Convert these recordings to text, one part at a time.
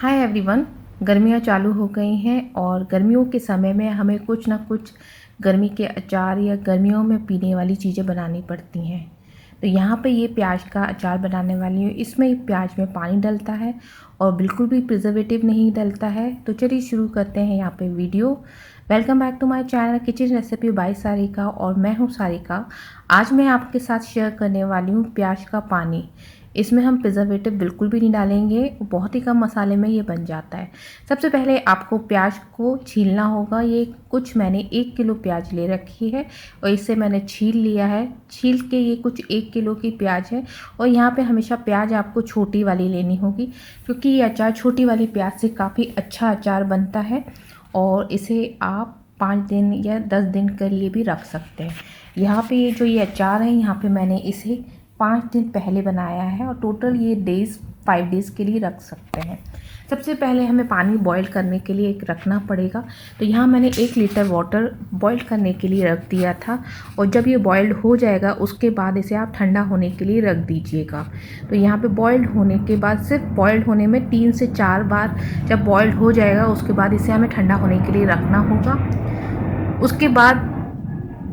Hi everyone. गर्मियाँ चालू हो गई हैं और गर्मियों के समय में हमें कुछ ना कुछ गर्मी के अचार या गर्मियों में पीने वाली चीज़ें बनानी पड़ती हैं। तो यहाँ पे ये प्याज का अचार बनाने वाली हूँ। इसमें प्याज में पानी डलता है और बिल्कुल भी प्रिजर्वेटिव नहीं डलता है। तो चलिए शुरू करते हैं यहाँ पे video. Welcome back to my channel kitchen recipe by Sarika और मैं हूँ सारिका। आज मैं आपके साथ शेयर करने वाली हूँ प्याज का पानी। इसमें हम प्रिजर्वेटिव बिल्कुल भी नहीं डालेंगे, बहुत ही कम मसाले में ये बन जाता है। सबसे पहले आपको प्याज को छीलना होगा। ये कुछ मैंने 1 किलो प्याज ले रखी है और इसे मैंने छील लिया है। छील के ये कुछ 1 किलो की प्याज है और यहाँ पे हमेशा प्याज आपको छोटी वाली लेनी होगी क्योंकि ये अचार छोटी वाली प्याज से काफ़ी अच्छा अचार बनता है और इसे आप 5 दिन या 10 दिन के लिए भी रख सकते हैं। यहाँ पे ये अचार है, यहाँ पे मैंने इसे 5 दिन पहले बनाया है और टोटल ये 5 डेज़ के लिए रख सकते हैं। सबसे पहले हमें पानी बॉईल करने के लिए एक रखना पड़ेगा। तो यहाँ मैंने 1 लीटर वाटर बॉईल करने के लिए रख दिया था और जब ये बॉइल्ड हो जाएगा उसके बाद इसे आप ठंडा होने के लिए रख दीजिएगा। तो यहाँ पे बॉइल्ड होने के बाद सिर्फ बॉइल्ड होने में 3 से 4 बार जब बॉइल्ड हो जाएगा उसके बाद इसे हमें ठंडा होने के लिए रखना होगा। उसके बाद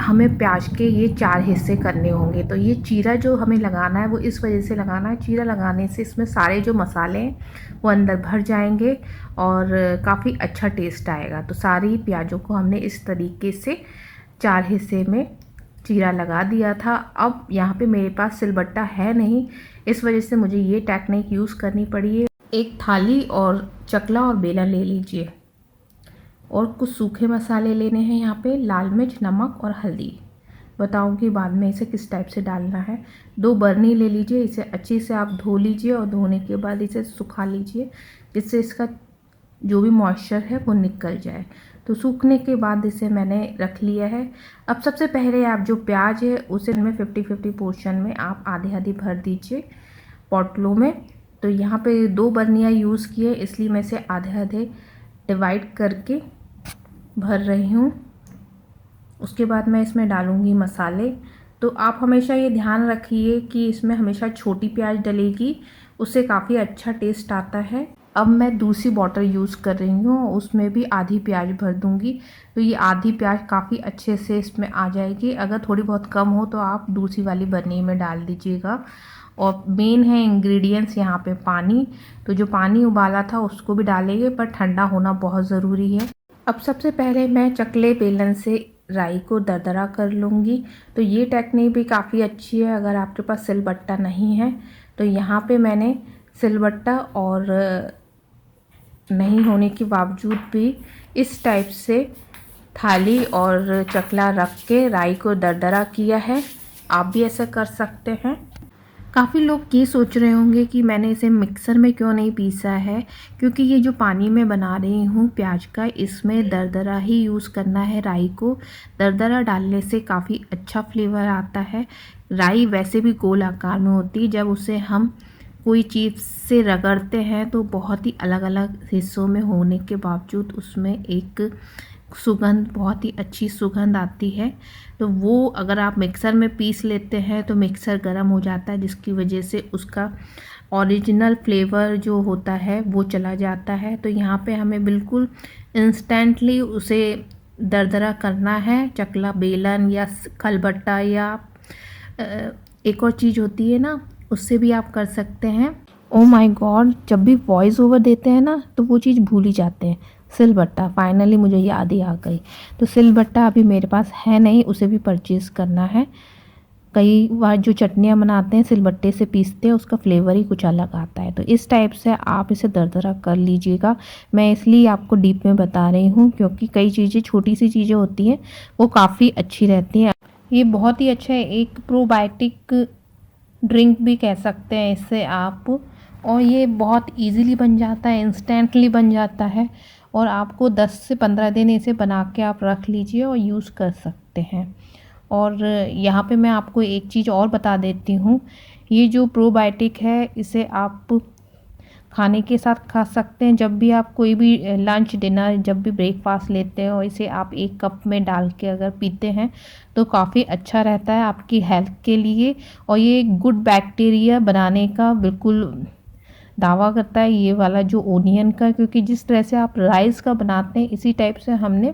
हमें प्याज के ये 4 हिस्से करने होंगे। तो ये चीरा जो हमें लगाना है वो इस वजह से लगाना है, चीरा लगाने से इसमें सारे जो मसाले हैं वो अंदर भर जाएंगे और काफ़ी अच्छा टेस्ट आएगा। तो सारी प्याज़ों को हमने इस तरीके से 4 हिस्से में चीरा लगा दिया था। अब यहाँ पे मेरे पास सिलबट्टा है नहीं, इस वजह से मुझे ये टेक्निक यूज़ करनी पड़ी है। एक थाली और चकला और बेलन ले लीजिए और कुछ सूखे मसाले लेने हैं। यहाँ पे लाल मिर्च, नमक और हल्दी। बताऊँगी बाद में इसे किस टाइप से डालना है। 2 बरनी ले लीजिए, इसे अच्छे से आप धो लीजिए और धोने के बाद इसे सुखा लीजिए जिससे इसका जो भी मॉइस्चर है वो निकल जाए। तो सूखने के बाद इसे मैंने रख लिया है। अब सबसे पहले आप जो प्याज है उसे में 50-50 पोर्शन में आप आधे आधे भर दीजिए पॉटलों में। तो यहाँ पे 2 बर्नियाँ यूज़ किए इसलिए मैं इसे आधे आधे डिवाइड करके भर रही हूँ। उसके बाद मैं इसमें डालूँगी मसाले। तो आप हमेशा ये ध्यान रखिए कि इसमें हमेशा छोटी प्याज डलेगी, उससे काफ़ी अच्छा टेस्ट आता है। अब मैं दूसरी बॉटल यूज़ कर रही हूँ, उसमें भी आधी प्याज भर दूँगी। तो ये आधी प्याज काफ़ी अच्छे से इसमें आ जाएगी। अगर थोड़ी बहुत कम हो तो आप दूसरी वाली बर्नी में डाल दीजिएगा। और मेन है इंग्रेडिएंट्स यहाँ पे पानी। तो जो पानी उबाला था उसको भी डालेंगे पर ठंडा होना बहुत ज़रूरी है। अब सबसे पहले मैं चकले बेलन से राई को दरदरा कर लूँगी। तो ये टेक्निक भी काफ़ी अच्छी है अगर आपके पास सिलबट्टा नहीं है। तो यहाँ पे मैंने सिलबट्टा और नहीं होने के बावजूद भी इस टाइप से थाली और चकला रख के राई को दरदरा किया है। आप भी ऐसा कर सकते हैं। काफ़ी लोग ये सोच रहे होंगे कि मैंने इसे मिक्सर में क्यों नहीं पीसा है, क्योंकि ये जो पानी में बना रही हूँ प्याज का, इसमें दरदरा ही यूज़ करना है। राई को दरदरा डालने से काफ़ी अच्छा फ्लेवर आता है। राई वैसे भी गोल आकार में होती है, जब उसे हम कोई चीज़ से रगड़ते हैं तो बहुत ही अलग अलग हिस्सों में होने के बावजूद उसमें एक सुगंध, बहुत ही अच्छी सुगंध आती है। तो वो अगर आप मिक्सर में पीस लेते हैं तो मिक्सर गर्म हो जाता है जिसकी वजह से उसका ओरिजिनल फ्लेवर जो होता है वो चला जाता है। तो यहाँ पे हमें बिल्कुल इंस्टेंटली उसे दरदरा करना है। चकला बेलन या खलबट्टा या एक और चीज़ होती है ना, उससे भी आप कर सकते हैं। ओ माय गॉड, जब भी वॉइस ओवर देते हैं ना तो वो चीज़ भूल ही जाते हैं। सिलबट्टा फाइनली मुझे याद ही आ गई। तो सिलबट्टा अभी मेरे पास है नहीं, उसे भी परचेज़ करना है। कई बार जो चटनियाँ बनाते हैं सिलबट्टे से पीसते हैं, उसका फ्लेवर ही कुछ अलग आता है। तो इस टाइप से आप इसे दरदरा कर लीजिएगा। मैं इसलिए आपको डीप में बता रही हूँ क्योंकि कई चीज़ें, छोटी सी चीज़ें होती हैं वो काफ़ी अच्छी रहती हैं। ये बहुत ही अच्छा है, एक प्रोबायोटिक ड्रिंक भी कह सकते हैं इससे आप। और ये बहुत इजीली बन जाता है, इंस्टेंटली बन जाता है और आपको 10 से 15 दिन इसे बना के आप रख लीजिए और यूज़ कर सकते हैं। और यहाँ पे मैं आपको एक चीज़ और बता देती हूँ, ये जो प्रोबायोटिक है इसे आप खाने के साथ खा सकते हैं। जब भी आप कोई भी लंच, डिनर, जब भी ब्रेकफास्ट लेते हो, इसे आप 1 कप में डाल के अगर पीते हैं तो काफ़ी अच्छा रहता है आपकी हेल्थ के लिए। और ये गुड बैक्टीरिया बनाने का बिल्कुल दावा करता है ये वाला जो ओनियन का, क्योंकि जिस तरह से आप राइस का बनाते हैं इसी टाइप से हमने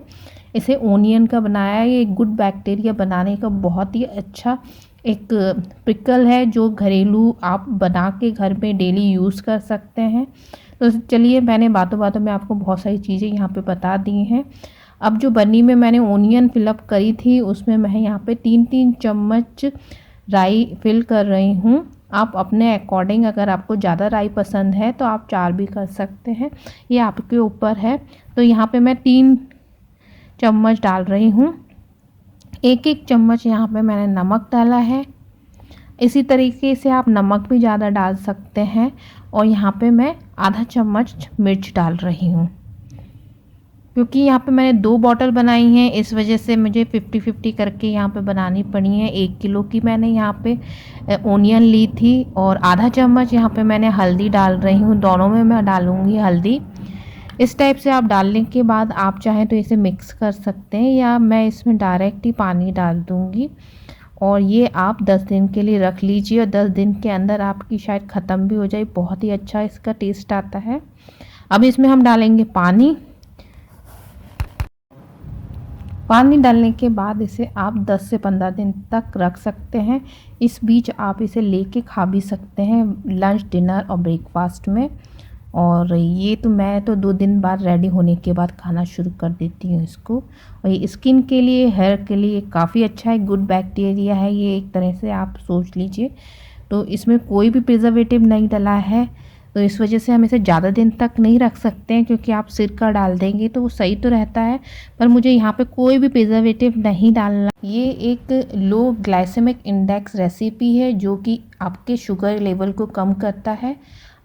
इसे ओनियन का बनाया है। ये गुड बैक्टीरिया बनाने का बहुत ही अच्छा एक पिकल है जो घरेलू आप बना के घर में डेली यूज़ कर सकते हैं। तो चलिए, मैंने बातों बातों में आपको बहुत सारी चीज़ें यहाँ पे बता दी हैं। अब जो बन्नी में मैंने ओनियन फिलअप करी थी उसमें मैं यहाँ पे 3-3 चम्मच राई फिल कर रही हूँ। आप अपने अकॉर्डिंग, अगर आपको ज़्यादा राई पसंद है तो आप 4 भी कर सकते हैं, ये आपके ऊपर है। तो यहाँ पे मैं 3 चम्मच डाल रही हूँ। 1-1 चम्मच यहाँ पे मैंने नमक डाला है। इसी तरीके से आप नमक भी ज़्यादा डाल सकते हैं। और यहाँ पे मैं आधा चम्मच मिर्च डाल रही हूँ, क्योंकि यहाँ पे मैंने 2 बॉटल बनाई हैं, इस वजह से मुझे 50-50 करके यहाँ पे बनानी पड़ी है। 1 किलो की मैंने यहाँ पे ओनियन ली थी और आधा चम्मच यहाँ पे मैंने हल्दी डाल रही हूँ। दोनों में मैं डालूँगी हल्दी। इस टाइप से आप डालने के बाद आप चाहें तो इसे मिक्स कर सकते हैं, या मैं इसमें डायरेक्ट ही पानी डाल दूँगी। और ये आप 10 दिन के लिए रख लीजिए और 10 दिन के अंदर आपकी शायद ख़त्म भी हो जाए। बहुत ही अच्छा इसका टेस्ट आता है। अब इसमें हम डालेंगे पानी। पानी डालने के बाद इसे आप 10 से 15 दिन तक रख सकते हैं। इस बीच आप इसे लेके खा भी सकते हैं लंच, डिनर और ब्रेकफास्ट में। और ये तो मैं तो 2 दिन बाद रेडी होने के बाद खाना शुरू कर देती हूँ इसको। और ये स्किन के लिए, हेयर के लिए काफ़ी अच्छा है, गुड बैक्टीरिया है ये, एक तरह से आप सोच लीजिए। तो इसमें कोई भी प्रिजर्वेटिव नहीं डला है, तो इस वजह से हम इसे ज़्यादा दिन तक नहीं रख सकते हैं, क्योंकि आप सिरका डाल देंगे तो वो सही तो रहता है, पर मुझे यहाँ पे कोई भी प्रिजर्वेटिव नहीं डालना। ये एक लो ग्लाइसेमिक इंडेक्स रेसिपी है जो कि आपके शुगर लेवल को कम करता है।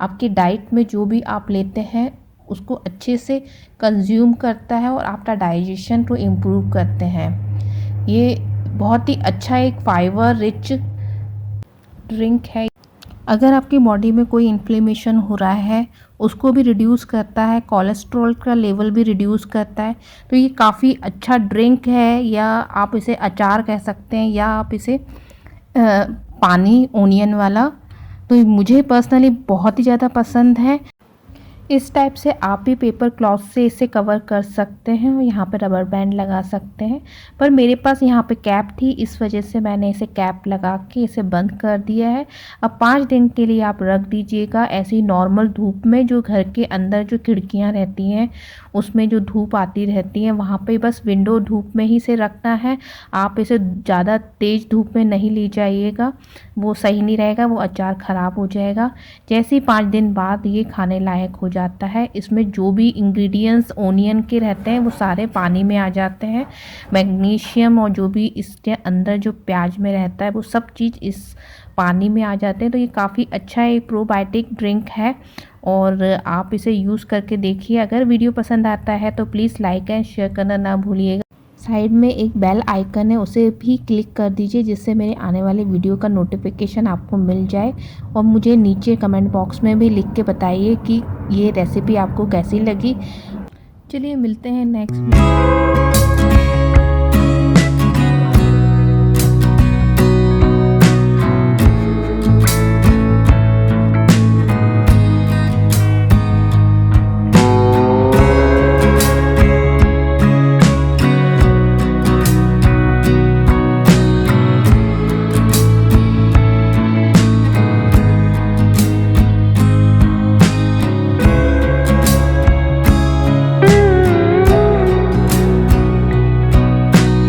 आपकी डाइट में जो भी आप लेते हैं उसको अच्छे से कंज्यूम करता है और आपका डाइजेशन को इम्प्रूव करते हैं। ये बहुत ही अच्छा एक फाइबर रिच ड्रिंक है। अगर आपकी बॉडी में कोई इन्फ्लेमेशन हो रहा है उसको भी रिड्यूस करता है, कोलेस्ट्रॉल का लेवल भी रिड्यूस करता है। तो ये काफ़ी अच्छा ड्रिंक है, या आप इसे अचार कह सकते हैं, या आप इसे पानी ओनियन वाला। तो मुझे पर्सनली बहुत ही ज़्यादा पसंद है। इस टाइप से आप भी पेपर क्लॉथ से इसे कवर कर सकते हैं और यहाँ पे रबर बैंड लगा सकते हैं। पर मेरे पास यहाँ पे कैप थी, इस वजह से मैंने इसे कैप लगा के इसे बंद कर दिया है। अब 5 दिन के लिए आप रख दीजिएगा ऐसी नॉर्मल धूप में। जो घर के अंदर जो खिड़कियाँ रहती हैं उसमें जो धूप आती रहती है वहाँ पे बस विंडो धूप में ही से रखना है। आप इसे ज़्यादा तेज़ धूप में नहीं ले जाइएगा, वो सही नहीं रहेगा, वो अचार ख़राब हो जाएगा। जैसे ही 5 दिन बाद ये खाने लायक हो जाता है, इसमें जो भी इंग्रेडिएंट्स ओनियन के रहते हैं वो सारे पानी में आ जाते हैं। मैग्नीशियम और जो भी इसके अंदर जो प्याज में रहता है वो सब चीज़ इस पानी में आ जाते हैं। तो ये काफ़ी अच्छा एक प्रोबायोटिक ड्रिंक है और आप इसे यूज़ करके देखिए। अगर वीडियो पसंद आता है तो प्लीज़ लाइक एंड शेयर करना ना भूलिएगा। साइड में एक बेल आइकन है, उसे भी क्लिक कर दीजिए जिससे मेरे आने वाले वीडियो का नोटिफिकेशन आपको मिल जाए। और मुझे नीचे कमेंट बॉक्स में भी लिख के बताइए कि ये रेसिपी आपको कैसी लगी। चलिए मिलते हैं नेक्स्ट वीडियो।